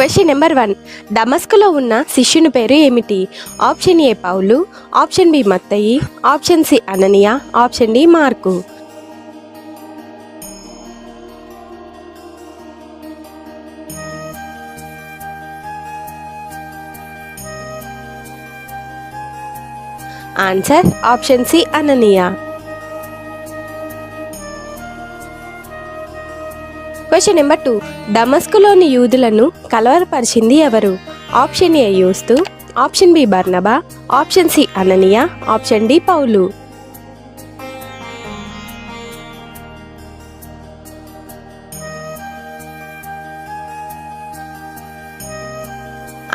Question number 1. దమస్కులో ఉన్న శిష్యుని పేరు ఏమిటి? ఆప్షన్ ఏ పౌలు, ఆప్షన్ బి మత్తయి, ఆప్షన్ సి అననీయ, ఆప్షన్ డి మార్కు. ఆన్సర్ ఆప్షన్ సి అననీయ. Question number 2. దమస్కులోని యూదులను కలవరపరిచింది ఎవరు? ఆప్షన్ ఏ యూస్తు, ఆప్షన్ బి బర్నబా, ఆప్షన్ సి అననీయ, ఆప్షన్ డి పౌలు.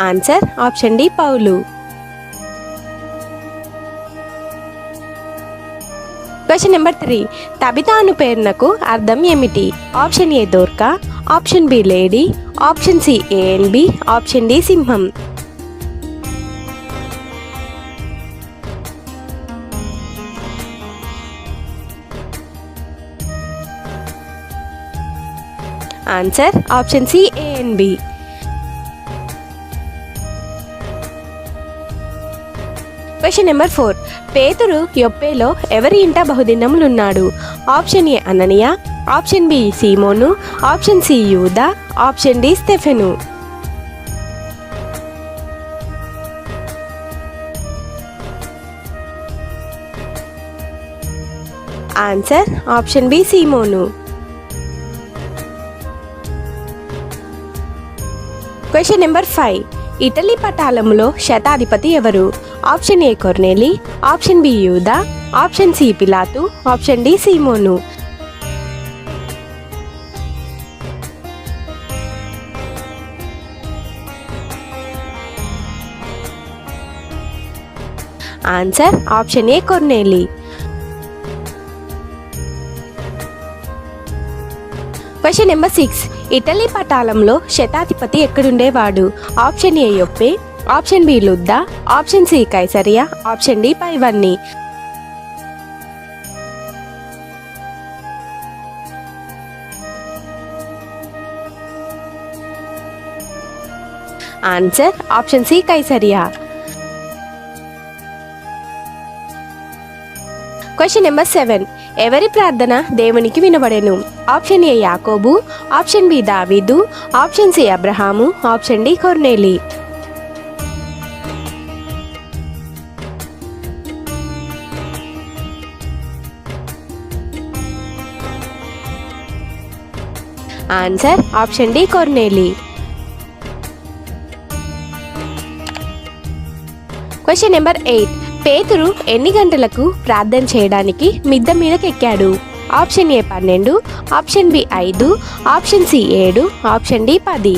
ఆన్సర్ ఆప్షన్ డి పౌలు. Question number 3. తబితా అను పేరునకు అర్థం ఏమిటి? ఆప్షన్ ఏ దోర్కా, option B lady, option C A and B, option D సింహం. Answer option C A and B. Question number 4. పేతురు యొప్పేలో ఎవరి ఇంట బహుదినములున్నాడు? ఆప్షన్ ఏ అననీయ, ఆప్షన్ బి సీమోను, ఆప్షన్ సి యూదా, ఆప్షన్ డి స్టెఫెను. ఆన్సర్ ఆప్షన్ బి సీమోను. Question number 5. ఇటలీ పటాలంలో శతాధిపతి ఎవరు? ఆప్షన్ ఏ కొర్నేలి, ఆప్షన్ బి యూదా, ఆప్షన్ సి పిలాతు, ఆప్షన్ డి సీమోను. ఆన్సర్ ఆప్షన్ ఏ కొర్నేలి. Question number 6. ఇటలీ పటాలంలో శతాధిపతి ఎక్కడుండేవాడు? ఆప్షన్ ఏ యొప్పే, ఆప్షన్ బి లుద్దా, ఆప్షన్ సి కైసరియా, ఆప్షన్ డి పైవన్నీ. ఆన్సర్ ఆప్షన్ సి కైసరియా. Question number 7. ఎవరి ప్రార్థన దేవునికి వినబడెను? ఆప్షన్ ఏ యాకోబు, ఆప్షన్ బి దావీదు, ఆప్షన్ సి అబ్రహాము, ఆప్షన్ డి కొర్నేలి. ఆన్సర్ ఆప్షన్ డి కొర్నేలి. Question number 8. పేతురు ఎన్ని గంటలకు ప్రార్థన చేయడానికి మిద్ద మీదకి ఎక్కాడు? Option A 12, option B 5, option C 7, option D 10.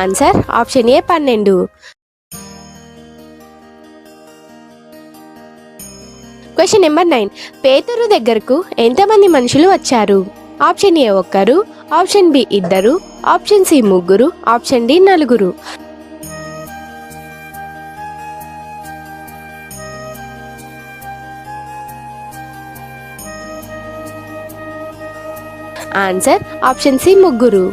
Answer option A 12. Question number 9. పేతురు దగ్గరకు ఎంతమంది మనుషులు వచ్చారు? Option A 1, option B 2, option C 3, option D 4. Answer option C 3.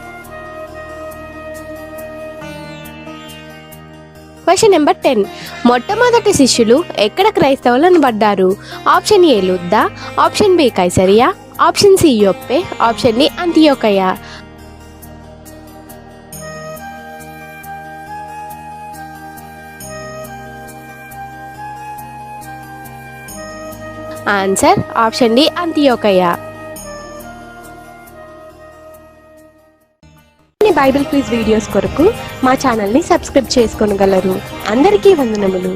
Question number 10. మొట్టమొదటి శిష్యులు ఎక్కడ క్రైస్తవులు అనబడ్డారు? ఆప్షన్ ఏ లుద్దా, ఆప్షన్ బి కైసరియా, ఆప్షన్ సి యొప్పే, ఆప్షన్ డి అంతియోకయ. ఆన్సర్ ఆప్షన్ డి అంతియోకయ. బైబిల్ క్విజ్ వీడియోస్ కొరకు మా ఛానల్ని సబ్స్క్రైబ్ చేసుకోగలరు. అందరికీ వందనములు.